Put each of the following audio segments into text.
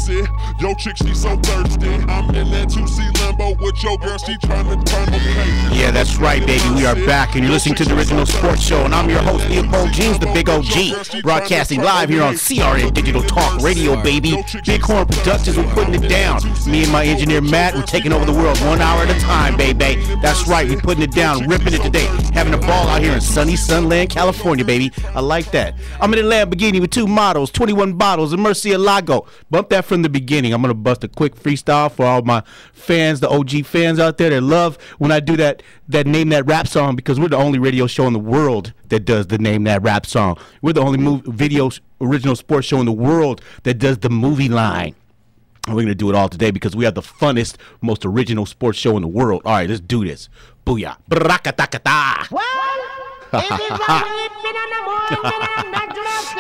mercy. Yo chick, she so thirsty. I'm in that 2C Lambo with your girl, she tryna turn me. Yeah, that's right, baby. We are back, and you're listening to the Original Sports Show, and I'm your host, Leopold Jeans, the Big OG, broadcasting live here on CRN Digital Talk Radio, baby. Bighorn Productions, we're putting it down. Me and my engineer, Matt, we're taking over the world 1 hour at a time, baby. That's right, we're putting it down, ripping it today, having a ball out here in sunny Sunland, California, baby. I like that. I'm in a Lamborghini with 2 models, 21 bottles, and Murcielago. Bump that from the beginning. I'm going to bust a quick freestyle for all my fans, the OG fans out there that love when I do that Name That Rap song, because we're the only radio show in the world that does the Name That Rap song. We're the only original sports show in the world that does the movie line. And we're going to do it all today because we have the funnest, most original sports show in the world. All right, let's do this. Booyah. Brakata-kata.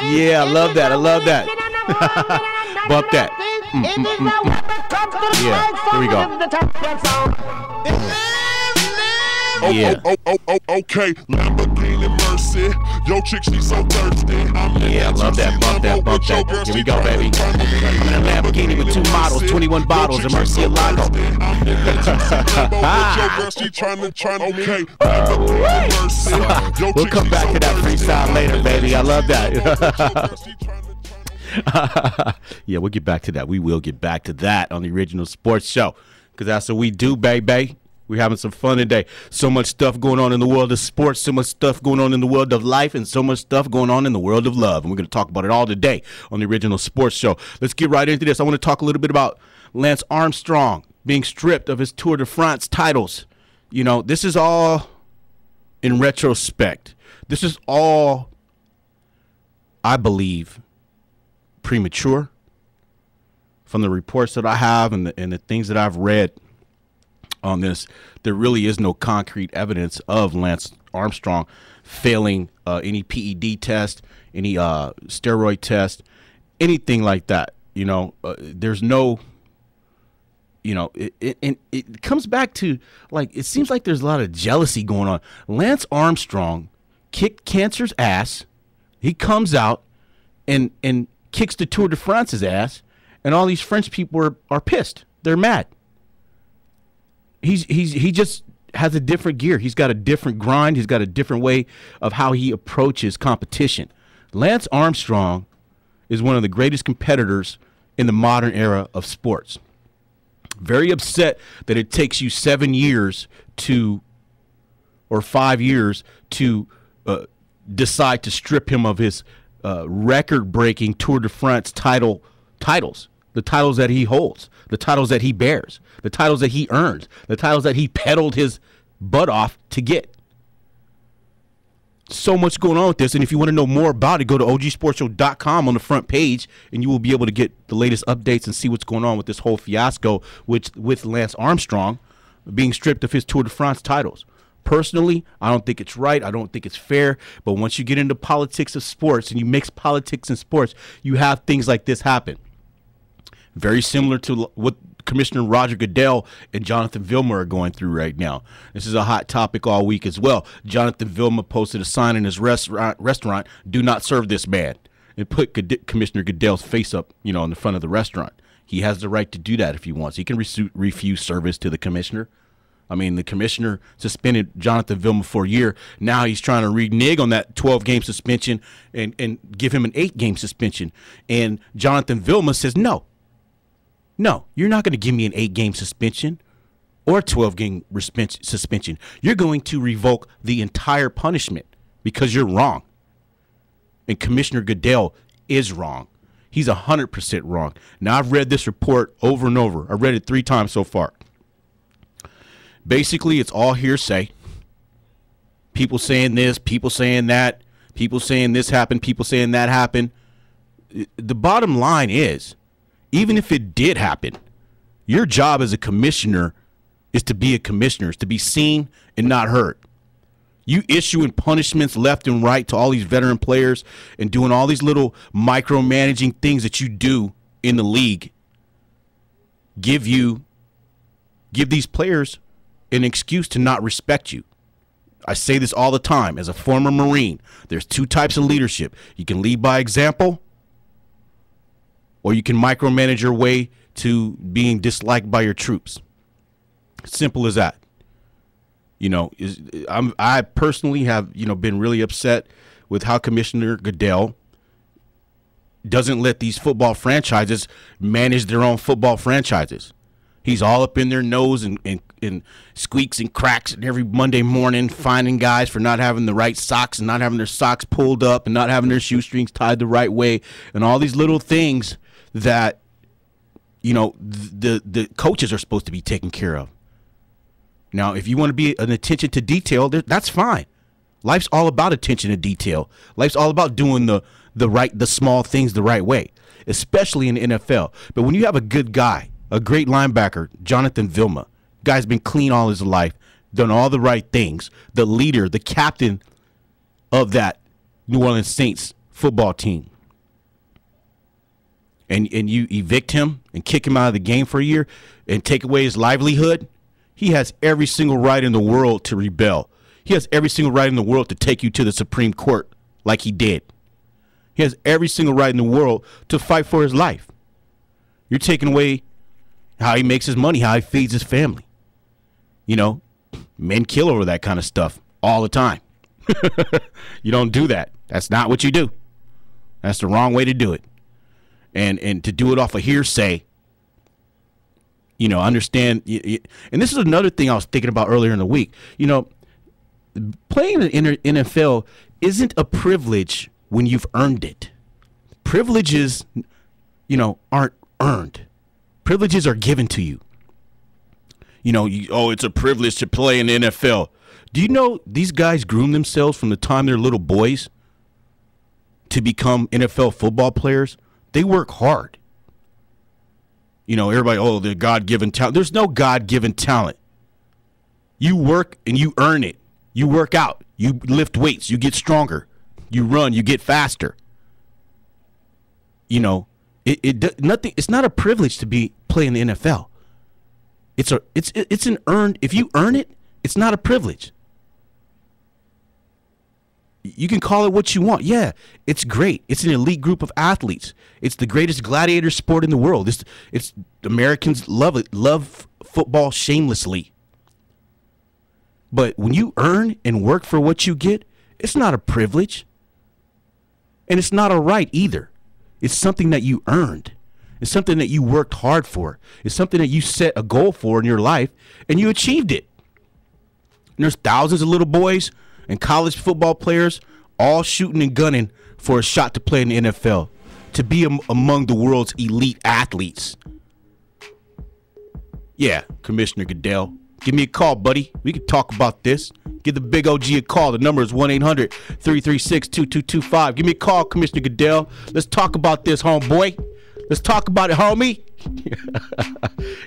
Yeah, I love that. I love that. Bump that. Yeah, here we go. Yeah. Okay, Lamborghini Mercy. Yo chick, she so thirsty. Yeah, I love that. Bump that, bump that. Here we go, baby. I'm in a Lamborghini with 2 models, 21 bottles, and Murcielago. We'll come back to that freestyle later, baby. I love that. Yeah, we'll get back to that. We will get back to that on the Original Sports Show, because that's what we do, baby. We're having some fun today. So much stuff going on in the world of sports, so much stuff going on in the world of life, and so much stuff going on in the world of love. And we're going to talk about it all today on the Original Sports Show. Let's get right into this. I want to talk a little bit about Lance Armstrong being stripped of his Tour de France titles. You know, this is all in retrospect. This is all, I believe, premature from the reports that I have and the things that I've read on this. There really is no concrete evidence of Lance Armstrong failing any PED test, any steroid test, anything like that. You know, there's no, you know, it comes back to, like, it seems like there's a lot of jealousy going on. Lance Armstrong kicked cancer's ass. He comes out and kicks the Tour de France's ass, and all these French people are pissed. They're mad. He just has a different gear. He's got a different grind. He's got a different way of how he approaches competition. Lance Armstrong is one of the greatest competitors in the modern era of sports. Very upset that it takes you 7 years or 5 years to decide to strip him of his record-breaking Tour de France titles. The titles that he holds, the titles that he bears, the titles that he earns, the titles that he pedaled his butt off to get. So much going on with this, and if you want to know more about it, go to ogsportshow.com on the front page, and you will be able to get the latest updates and see what's going on with this whole fiasco with Lance Armstrong being stripped of his Tour de France titles. Personally, I don't think it's right. I don't think it's fair. But once you get into politics of sports and you mix politics and sports, you have things like this happen. Very similar to what Commissioner Roger Goodell and Jonathan Vilma are going through right now. This is a hot topic all week as well. Jonathan Vilma posted a sign in his restaurant, "Do not serve this man," and put Commissioner Goodell's face up, you know, in the front of the restaurant. He has the right to do that if he wants. He can refuse service to the commissioner. I mean, the commissioner suspended Jonathan Vilma for a year. Now he's trying to renege on that 12-game suspension and give him an 8-game suspension. And Jonathan Vilma says, no, you're not going to give me an 8-game suspension or a 12-game suspension. You're going to revoke the entire punishment because you're wrong. And Commissioner Goodell is wrong. He's 100% wrong. Now, I've read this report over and over. I read it 3 times so far. Basically, it's all hearsay. People saying this, people saying that, people saying this happened, people saying that happened. The bottom line is, even if it did happen, your job as a commissioner is to be a commissioner, is to be seen and not heard. You issuing punishments left and right to all these veteran players and doing all these little micromanaging things that you do in the league give these players an excuse to not respect you. I say this all the time as a former Marine. There's 2 types of leadership. You can lead by example, or you can micromanage your way to being disliked by your troops. Simple as that. You know, I personally have, you know, been really upset with how Commissioner Goodell doesn't let these football franchises manage their own football franchises. He's all up in their nose and squeaks and cracks and every Monday morning, finding guys for not having the right socks and not having their socks pulled up and not having their shoestrings tied the right way and all these little things that, you know, the coaches are supposed to be taking care of. Now, if you want to be an attention to detail, that's fine. Life's all about attention to detail. Life's all about doing the small things the right way, especially in the NFL. But when you have a good guy, a great linebacker, Jonathan Vilma, guy's been clean all his life, done all the right things, the leader, the captain of that New Orleans Saints football team, and you evict him and kick him out of the game for a year and take away his livelihood, he has every single right in the world to rebel. He has every single right in the world to take you to the Supreme Court like he did. He has every single right in the world to fight for his life. You're taking away how he makes his money, how he feeds his family. You know, men kill over that kind of stuff all the time. You don't do that. That's not what you do. That's the wrong way to do it. And to do it off of hearsay, you know, understand. And this is another thing I was thinking about earlier in the week. You know, playing in the NFL isn't a privilege when you've earned it. Privileges, you know, aren't earned. Privileges are given to you. You know, it's a privilege to play in the NFL. Do you know these guys groom themselves from the time they're little boys to become NFL football players? They work hard. You know, everybody, they're God-given talent. There's no God-given talent. You work and you earn it. You work out. You lift weights. You get stronger. You run. You get faster. You know, it's not a privilege to play in the NFL. It's an earned. If you earn it, it's not a privilege. You can call it what you want. Yeah, it's great. It's an elite group of athletes. It's the greatest gladiator sport in the world. It's Americans love it, love football shamelessly. But when you earn and work for what you get, it's not a privilege. And it's not a right either. It's something that you earned. It's something that you worked hard for. It's something that you set a goal for in your life and you achieved it. And there's thousands of little boys and college football players all shooting and gunning for a shot to play in the NFL, to be among the world's elite athletes. Yeah, Commissioner Goodell, give me a call, buddy. We can talk about this. Give the big OG a call. The number is 1-800-336-2225. Give me a call, Commissioner Goodell. Let's talk about this, homeboy. Let's talk about it, homie.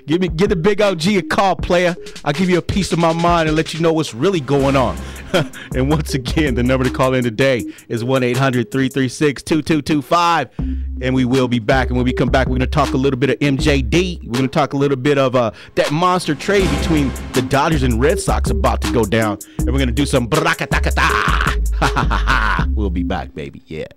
Give the big OG a call, player. I'll give you a piece of my mind and let you know what's really going on. And once again, the number to call in today is 1-800-336-2225. And we will be back. And when we come back, we're going to talk a little bit of MJD. We're going to talk a little bit of that monster trade between the Dodgers and Red Sox about to go down. And we're going to do some brakataka. We'll be back, baby. Yeah.